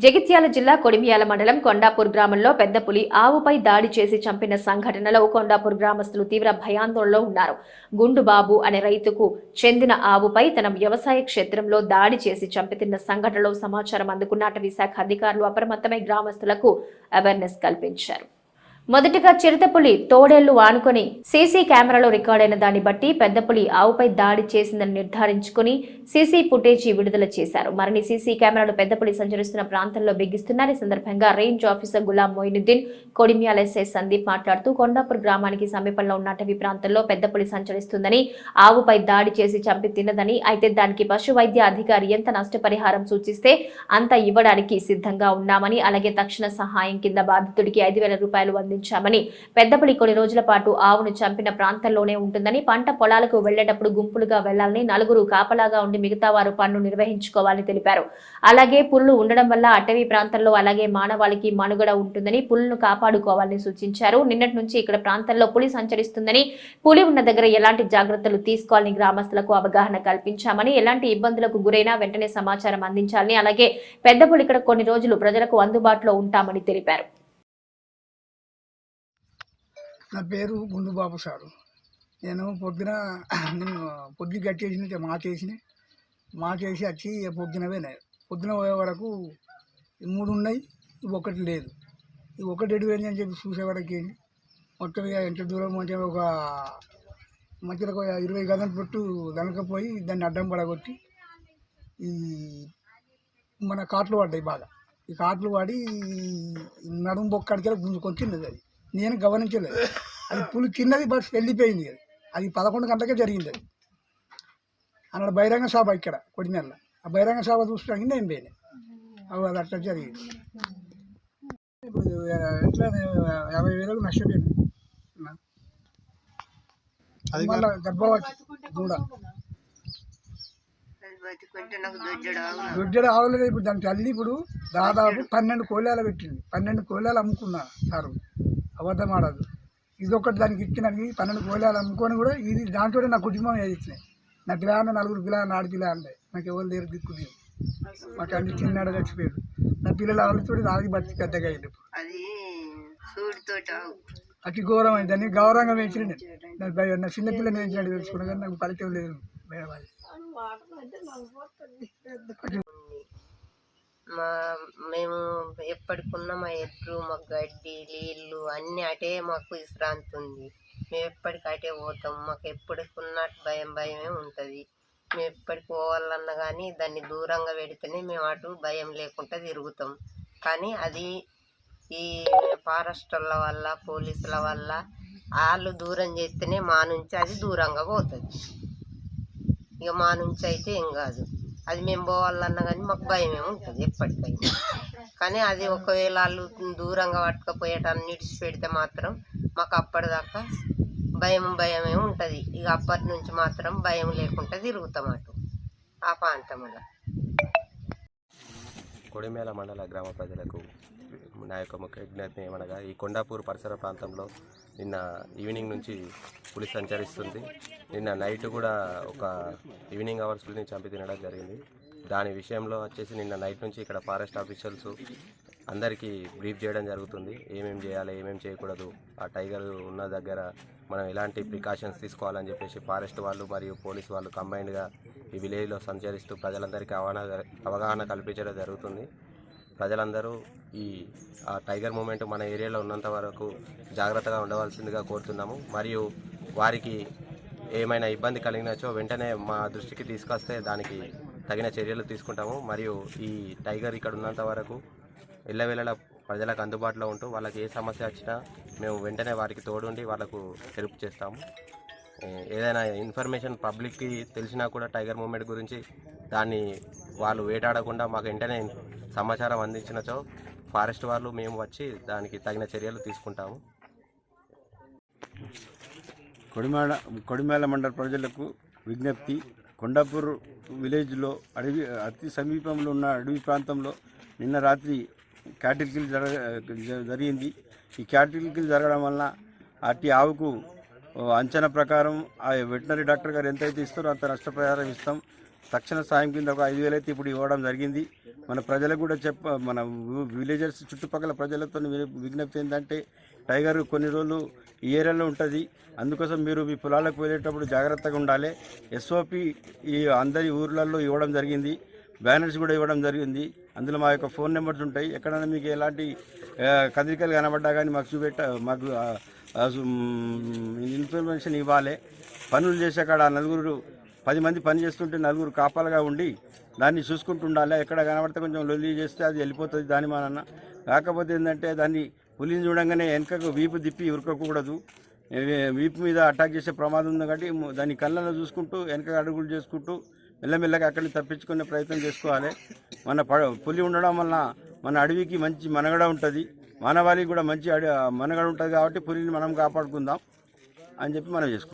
జగిత్యాల జిల్లా కొడిమియాల మండలం కొండాపూర్ గ్రామంలో పెద్ద పులి ఆవుపై దాడి చేసి చంపిన సంఘటనలో కొండాపూర్ గ్రామస్తులు తీవ్ర భయాందోళనలో ఉన్నారు. గుండుబాబు అనే రైతుకు చెందిన ఆవుపై తన వ్యవసాయ క్షేత్రంలో దాడి చేసి చంపితిన్న సంఘటనలో సమాచారం అందుకున్న అటవీ శాఖ అధికారులు అప్రమత్తమై గ్రామస్తులకు అవేర్నెస్ కల్పించారు. మొదటగా చిరుతపులి తోడేళ్లు ఆనుకొని సీసీ కెమెరాలో రికార్డైన దాన్ని బట్టి పెద్దపులి ఆవుపై దాడి చేసిందని నిర్ధారించుకుని సీసీ ఫుటేజీ విడుదల చేశారు. మరిన్ని సీసీ కెమెరాలు పెద్దపులి సంచరిస్తున్న ప్రాంతంలో బిగిస్తున్నారు. ఈ సందర్భంగా range officer Ghulam Moinuddin, Kodimyal SI Sandeep మాట్లాడుతూ కొండాపూర్ గ్రామానికి సమీపంలో ఉన్న అటవీ ప్రాంతంలో పెద్దపులి సంచరిస్తుందని, ఆవుపై దాడి చేసి చంపి తిన్నదని, అయితే దానికి పశు వైద్య అధికారి ఎంత నష్టపరిహారం సూచిస్తే అంత ఇవ్వడానికి సిద్ధంగా ఉన్నామని, అలాగే తక్షణ సహాయం కింద బాధితుడికి 5,000 రూపాయలు అందించామని, పెద్దపులి కొన్ని రోజుల పాటు ఆవును చంపిన ప్రాంతంలోనే ఉంటుందని, పంట పొలాలకు వెళ్లేటప్పుడు గుంపులుగా వెళ్లాలని, 4 కాపలాగా ఉండి మిగతా వారు పన్ను నిర్వహించుకోవాలని తెలిపారు. అలాగే పులులు ఉండడం వల్ల అటవీ ప్రాంతంలో అలాగే మానవాళికి మనుగడ ఉంటుందని, పులులను కాపాడుకోవాలని సూచించారు. నిన్నటి నుంచి ఇక్కడ ప్రాంతంలో పులి సంచరిస్తుందని, పులి ఉన్న దగ్గర ఎలాంటి జాగ్రత్తలు తీసుకోవాలని గ్రామస్తులకు అవగాహన కల్పించామని, ఎలాంటి ఇబ్బందులకు గురైనా వెంటనే సమాచారం అందించాలని, అలాగే పెద్దపులి ఇక్కడ కొన్ని రోజులు ప్రజలకు అందుబాటులో ఉంటామని తెలిపారు. నా పేరు గుండుబాబు సారు. నేను పొద్దు కట్టేసి మాకేసి వచ్చి పొద్దున పోయినాయి. పొద్దున పోయే వరకు 3 ఉన్నాయి, ఇవి ఒకటి లేదు. ఇవి ఒకటి ఎడిపోయింది అని చెప్పి చూసే వరకు మొత్తం ఎంత దూరం అంటే ఒక మధ్యలో 20 గజం పెట్టు దనకపోయి దాన్ని అడ్డం పడగొట్టి ఈ మన కాట్లు పడ్డాయి బాగా. ఈ కాట్లు పడి నడుము బొక్కడికి గుంజుకొని తిన్నది. అది నేను గమనించలేదు. అది పులి తిన్నది, బట్ వెళ్ళిపోయింది. అది 11 గంటలకే జరిగింది. అది అన్నాడు బహిరంగ సభ ఇక్కడ కొడిమేళ్ళ. ఆ బహిరంగ సభ చూసుకోవడానికి నేను పోయినాయి. అది అట్లా జరిగింది. ఇప్పుడు ఎట్లా 50,000 నష్టపోయింది. మళ్ళీ గర్భవతి దూడ దొడ్జడ ఆవులేదు. ఇప్పుడు దాని తల్లి ఇప్పుడు దాదాపు 12 కోళ్ళాలు పెట్టింది. 12 కోళ్ళాలు అమ్ముకున్నా సారు, అబద్ధం ఆడదు. ఇదొకటి దానికి ఇచ్చినది. 12 కోళ్ళాలు అమ్ముకొని కూడా ఇది దాంట్లో నా కుటుంబం వేయించినాయి. నా పిల్లలు 4 పిల్లలు, 6 పిల్లలు అంటే నాకు ఎవరు లేరు దిక్కుది. మాకు అన్ని చిన్నాడు చచ్చిపోయాడు. నా పిల్లలు వాళ్ళతో ఆగి బతికి పెద్దగా అయింది. అతి ఘోరం అయింది. దాన్ని గౌరవంగా పెంచిన నా చిన్నపిల్లని పెంచినట్టు తెలుసుకున్నా, కానీ నాకు పరిచయం లేదు. మేము ఎప్పటికున్నా మా ఎడ్లు, మా గడ్డి, నీళ్ళు అన్నీ అటే మాకు విశ్రాంతి ఉంది. మేము ఎప్పటికి అటే పోతాం. మాకు ఎప్పటికున్నట్టు భయమే ఉంటుంది. మేము ఎప్పటికి పోవాలన్నా కానీ దాన్ని దూరంగా పెడితేనే మేము అటు భయం లేకుండా తిరుగుతాం. కానీ అది ఈ ఫారెస్టర్ల వల్ల, పోలీసుల వల్ల వాళ్ళు దూరం చేస్తేనే మా నుంచి అది దూరంగా పోతుంది. ఇక మా నుంచి అయితే ఏం కాదు. అది మేము పోవాలన్నా కానీ మాకు భయమే ఉంటుంది ఎప్పటికైనా. కానీ అది ఒకవేళ వాళ్ళు దూరంగా పట్టుకపోయేటాన్ని నిడిచిపెడితే మాత్రం మాకు అప్పటిదాకా భయమే ఉంటుంది. ఇక అప్పటి నుంచి మాత్రం భయం లేకుండా తిరుగుతాం అటు ఆ ప్రాంతంలో. కొడిమేల మండల గ్రామ ప్రజలకు నా యొక్క ముఖ్య విజ్ఞప్తి ఏమనగా, ఈ కొండాపూర్ పరిసర ప్రాంతంలో నిన్న ఈవినింగ్ నుంచి పులి సంచరిస్తుంది. నిన్న నైట్ కూడా ఒక ఈవినింగ్ అవర్స్ని చంపి తినడం జరిగింది. దాని విషయంలో వచ్చేసి నిన్న నైట్ నుంచి ఇక్కడ ఫారెస్ట్ ఆఫీషియల్స్ అందరికీ బ్రీఫ్ చేయడం జరుగుతుంది. ఏమేమి చేయాలి, ఏమేమి చేయకూడదు, ఆ టైగర్ ఉన్న దగ్గర మనం ఎలాంటి ప్రికాషన్స్ తీసుకోవాలని చెప్పేసి ఫారెస్ట్ వాళ్ళు మరియు పోలీస్ వాళ్ళు కంబైన్డ్గా ఈ విలేజ్లో సంచరిస్తూ ప్రజలందరికీ అవగాహన కల్పించడం జరుగుతుంది. ప్రజలందరూ ఆ టైగర్ మూమెంట్ మన ఏరియాలో ఉన్నంత వరకు జాగ్రత్తగా ఉండవలసిందిగా కోరుతున్నాము. మరియు వారికి ఏమైనా ఇబ్బంది కలిగినచో వెంటనే మా దృష్టికి తీసుకొస్తే దానికి తగిన చర్యలు తీసుకుంటాము. మరియు ఈ టైగర్ ఇక్కడ ఉన్నంత వరకు ఎల్లవేళలా ప్రజలకు అందుబాటులో ఉంటూ వాళ్ళకి ఏ సమస్య వచ్చినా మేము వెంటనే వారికి తోడుండి వాళ్ళకు హెల్ప్ చేస్తాము. ఏదైనా ఇన్ఫర్మేషన్ పబ్లిక్కి తెలిసినా కూడా టైగర్ మూమెంట్ గురించి దాన్ని వాళ్ళు వేటాడకుండా మాకు వెంటనే సమాచారం అందించినచో ఫారెస్ట్ వాళ్ళు మేము వచ్చి దానికి తగిన చర్యలు తీసుకుంటాము. కొడిమేల మండల ప్రజలకు విజ్ఞప్తి. కొండాపూర్ విలేజ్లో అతి సమీపంలో ఉన్న అడవి ప్రాంతంలో నిన్న రాత్రి క్యాటిల్ కిల్ జరిగింది. ఈ క్యాటిల్ కిల్ జరగడం వలన అట్టి ఆవుకు అంచనా ప్రకారం ఆ వెటనరీ డాక్టర్ గారు ఎంతైతే ఇస్తారో అంత నష్టపరిహారం ఇస్తాం. తక్షణ సాయం కింద ఒక 5,000 అయితే ఇప్పుడు ఇవ్వడం జరిగింది. మన ప్రజలకు కూడా మన విలేజర్స్ చుట్టుపక్కల ప్రజలతో విజ్ఞప్తి ఏంటంటే టైగర్ కొన్ని రోజులు ఈ ఏరియాలో ఉంటుంది. అందుకోసం మీరు మీ పొలాలకు వెళ్ళేటప్పుడు జాగ్రత్తగా ఉండాలి. ఎస్ఓపి ఈ అందరి ఊర్లలో ఇవ్వడం జరిగింది. బ్యానర్స్ కూడా ఇవ్వడం జరిగింది. అందులో మా యొక్క ఫోన్ నెంబర్స్ ఉంటాయి. ఎక్కడైనా మీకు ఎలాంటి కదలికలు కనబడ్డా కానీ మాకు ఇన్ఫర్మేషన్ ఇవ్వాలి. పనులు చేసే కాడ 10 మంది పని చేస్తుంటే 4 కాపాలుగా ఉండి దాన్ని చూసుకుంటూ ఉండాలి. ఎక్కడ కనబడితే కొంచెం లొల్లి చేస్తే అది వెళ్ళిపోతుంది దాని మన. కాకపోతే ఏంటంటే దాన్ని పులిని చూడంగానే వెనకకు వీపు తిప్పి ఉరకకూడదు. వీపు మీద అటాక్ చేసే ప్రమాదం ఉంది కాబట్టి దాన్ని కళ్ళలో చూసుకుంటూ వెనక అడుగులు చేసుకుంటూ మెల్లమెల్లగా అక్కడి నుంచి తప్పించుకునే ప్రయత్నం చేసుకోవాలి. మన పులి ఉండడం వలన మన అడవికి మంచి మనగడ ఉంటుంది, మానవాళికి కూడా మంచి మనుగడ ఉంటుంది. కాబట్టి పులిని మనం కాపాడుకుందాం అని చెప్పి మనం చేసుకుంటాం.